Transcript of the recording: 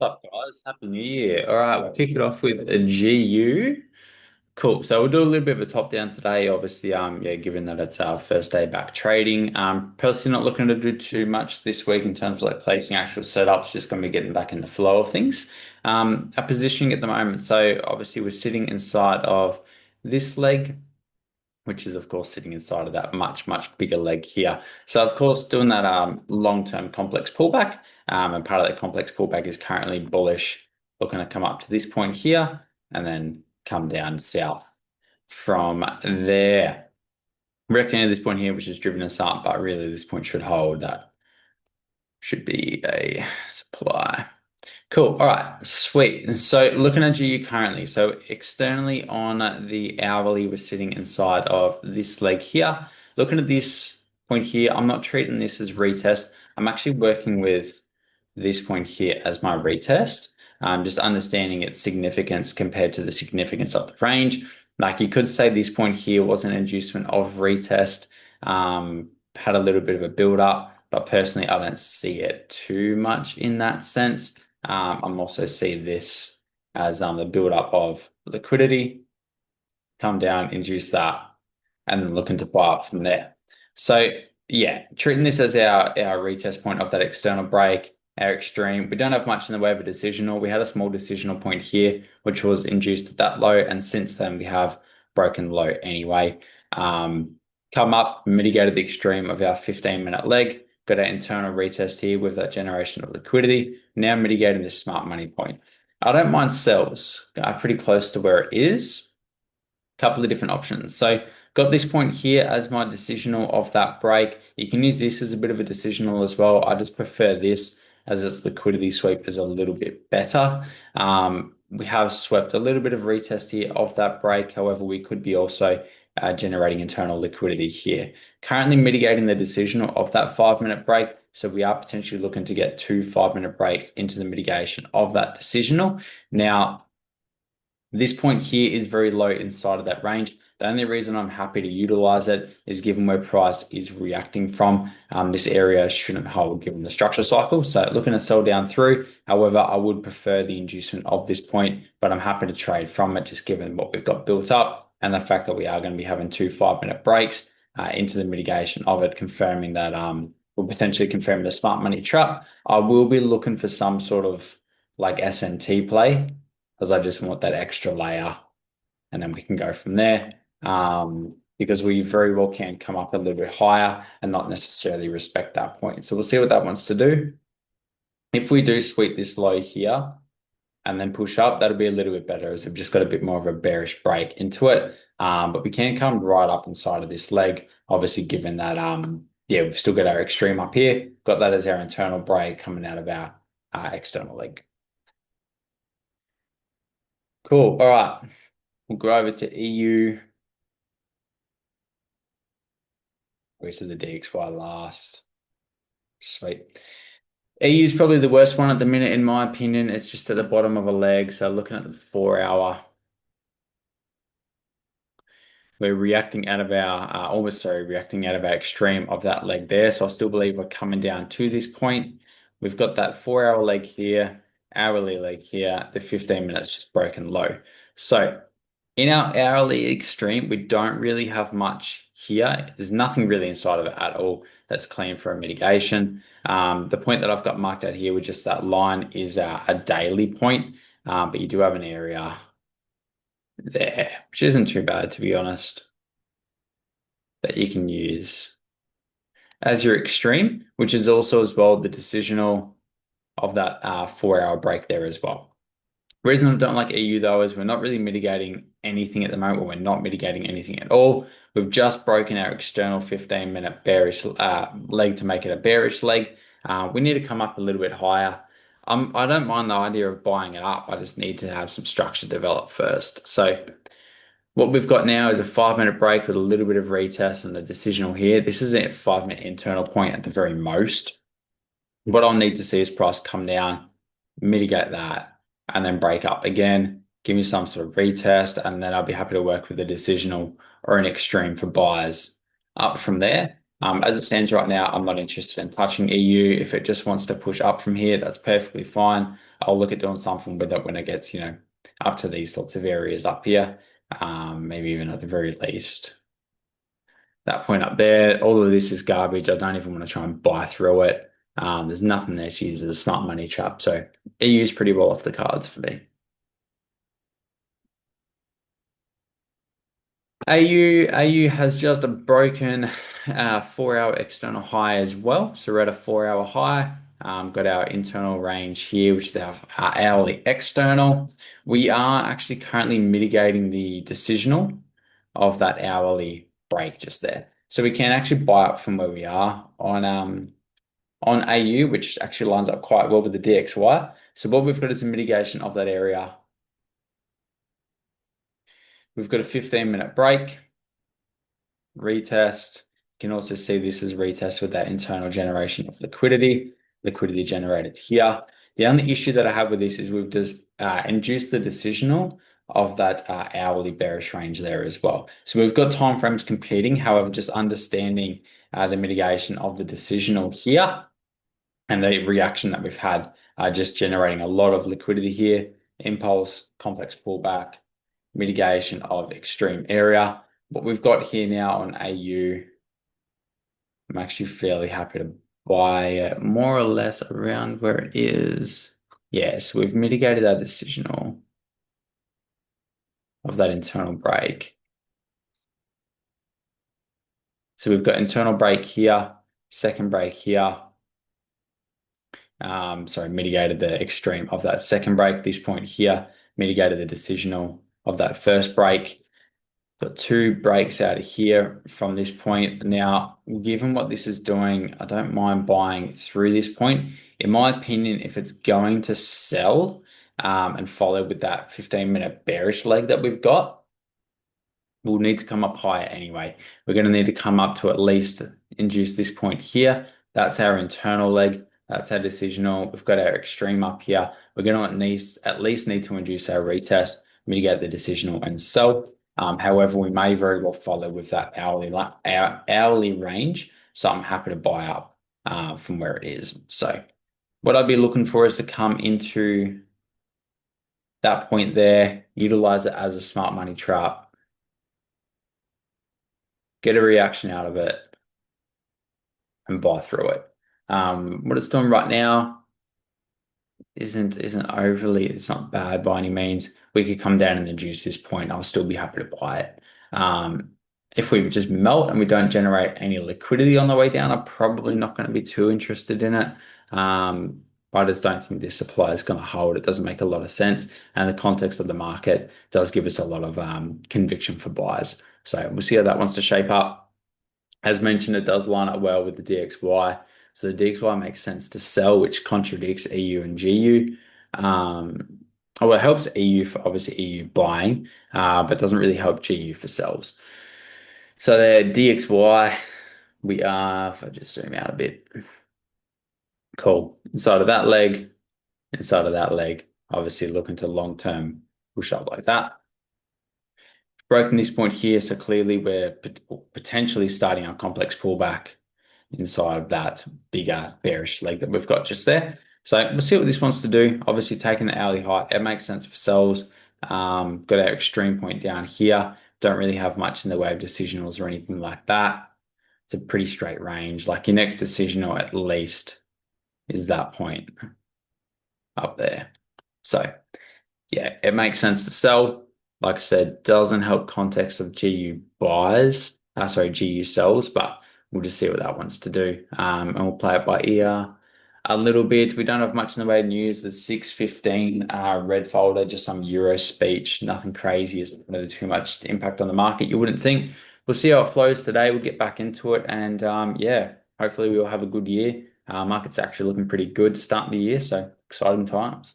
What's up, guys? Happy New Year. All right, we'll kick it off with a GU. Cool. So we'll do a little bit of a top down today. Obviously, yeah, given that it's our first day back trading. Personally not looking to do too much this week in terms of like placing actual setups, just going to be getting back in the flow of things. Our positioning at the moment. So obviously we're sitting inside of this leg, which is of course sitting inside of that much bigger leg here. So of course doing that long-term complex pullback, and part of that complex pullback is currently bullish, looking to come up to this point here and then come down south from there. Reacting at this point here, which has driven us up, but really this point should hold. That should be a supply. Cool. All right. Sweet. So looking at GU currently, so externally on the hourly, we're sitting inside of this leg here. Looking at this point here, I'm not treating this as retest. I'm actually working with this point here as my retest. Just understanding its significance compared to the significance of the range. Like you could say this point here was an inducement of retest, had a little bit of a build up, but personally, I don't see it too much in that sense. I'm also see this as the build up of liquidity, come down, induce that, and then looking to buy up from there. So yeah, treating this as our retest point of that external break, our extreme. We don't have much in the way of a decisional. We had a small decisional point here, which was induced at that low, and since then we have broken low anyway. Come up, mitigated the extreme of our 15-minute leg, got our internal retest here with that generation of liquidity, now mitigating this smart money point. I don't mind sells, pretty close to where it is. Couple of different options. So got this point here as my decisional of that break. You can use this as a bit of a decisional as well. I just prefer this as its liquidity sweep is a little bit better. We have swept a little bit of retest here of that break. However, we could be also generating internal liquidity here. Currently mitigating the decisional of that 5-minute break. So we are potentially looking to get 2 5-minute breaks into the mitigation of that decisional. Now, this point here is very low inside of that range. The only reason I'm happy to utilize it is given where price is reacting from. This area shouldn't hold given the structure cycle. So looking to sell down through. However, I would prefer the inducement of this point, but I'm happy to trade from it just given what we've got built up and the fact that we are going to be having 2 5-minute breaks into the mitigation of it, confirming that we'll potentially confirm the smart money trap. I will be looking for some sort of like SMT play, because I just want that extra layer and then we can go from there. Because we very well can come up a little bit higher and not necessarily respect that point. So we'll see what that wants to do. If we do sweep this low here and then push up, that'll be a little bit better as we've just got a bit more of a bearish break into it. But we can come right up inside of this leg, obviously given that, yeah, we've still got our extreme up here, got that as our internal break coming out of our external leg. Cool. All right. We'll go over to EU. Go to the DXY last. Sweet. EU is probably the worst one at the minute, in my opinion. It's just at the bottom of a leg. So looking at the 4-hour, we're reacting out of our, reacting out of our extreme of that leg there. So I still believe we're coming down to this point. We've got that 4-hour leg here, hourly leg here, the 15 minutes just broken low. So in our hourly extreme, we don't really have much here. There's nothing really inside of it at all that's clean for a mitigation. The point that I've got marked out here with just that line is a daily point, but you do have an area there, which isn't too bad, to be honest, that you can use as your extreme, which is also as well the decisional of that 4-hour break there as well. The reason I don't like EU though is we're not really mitigating anything at the moment. We're not mitigating anything at all. We've just broken our external 15-minute bearish leg to make it a bearish leg. We need to come up a little bit higher. I don't mind the idea of buying it up. I just need to have some structure developed first. So what we've got now is a 5-minute break with a little bit of retest and a decisional here. This is a 5-minute internal point at the very most. What I'll need to see is price come down, mitigate that, and then break up again, give me some sort of retest, and then I'll be happy to work with a decisional or an extreme for buyers up from there. As it stands right now, I'm not interested in touching EU. If it just wants to push up from here, that's perfectly fine. I'll look at doing something with it when it gets, up to these sorts of areas up here. Maybe even at the very least. That point up there, all of this is garbage. I don't even want to try and buy through it. There's nothing there to use as a smart money trap. So EU is pretty well off the cards for me. AU has just a broken 4 hour external high as well. So we're at a 4 hour high. Got our internal range here, which is our hourly external. We are actually currently mitigating the decisional of that hourly break just there. So we can actually buy up from where we are on AU, which actually lines up quite well with the DXY. So what we've got is a mitigation of that area. We've got a 15-minute break, retest. You can also see this as retest with that internal generation of liquidity generated here. The only issue that I have with this is we've just induced the decisional of that hourly bearish range there as well. So we've got timeframes competing. However, just understanding the mitigation of the decisional here and the reaction that we've had, just generating a lot of liquidity here, impulse, complex pullback, mitigation of extreme area. What we've got here now on AU, I'm actually fairly happy to buy it more or less around where it is. Yes, we've mitigated our decisional of that internal break. So we've got internal break here, second break here. Sorry, mitigated the extreme of that second break. This point here, mitigated the decisional of that first break. Got two breaks out of here from this point. Now, given what this is doing, I don't mind buying through this point. In my opinion, if it's going to sell and follow with that 15-minute bearish leg that we've got, we'll need to come up higher anyway. We're going to need to come up to at least induce this point here. That's our internal leg. That's our decisional. We've got our extreme up here. We're going to at least need to induce our retest, mitigate the decisional, and sell. However, we may very well follow with that hourly range. So I'm happy to buy up from where it is. So what I'd be looking for is to come into that point there, utilize it as a smart money trap, get a reaction out of it, and buy through it. What it's doing right now isn't overly, it's not bad by any means. We could come down and induce this point. I'll still be happy to buy it. If we just melt and we don't generate any liquidity on the way down, I'm probably not going to be too interested in it. I just don't think this supply is going to hold. It doesn't make a lot of sense. And the context of the market does give us a lot of conviction for buys. So we'll see how that wants to shape up. As mentioned, it does line up well with the DXY. So the DXY makes sense to sell, which contradicts EU and GU. Well, it helps EU for obviously EU buying, but doesn't really help GU for sells. So the DXY, we are, if I just zoom out a bit, cool. Inside of that leg, obviously looking to long-term push up like that. Broken this point here, so clearly we're potentially starting our complex pullback inside of that bigger bearish leg that we've got just there. So we'll see what this wants to do. Obviously taking the hourly high, it makes sense for sells. Got our extreme point down here. Don't really have much in the way of decisionals or anything like that. It's a pretty straight range. Like your next decisional at least is that point up there. So yeah, it makes sense to sell. Like I said, doesn't help context of GU buys, GU sells, but we'll just see what that wants to do. And we'll play it by ear a little bit. We don't have much in the way of news. The 6:15 red folder, just some Euro speech, nothing crazy, isn't really too much impact on the market, you wouldn't think. We'll see how it flows today. We'll get back into it, and yeah, hopefully we'll have a good year. Market's actually looking pretty good starting the year, so exciting times.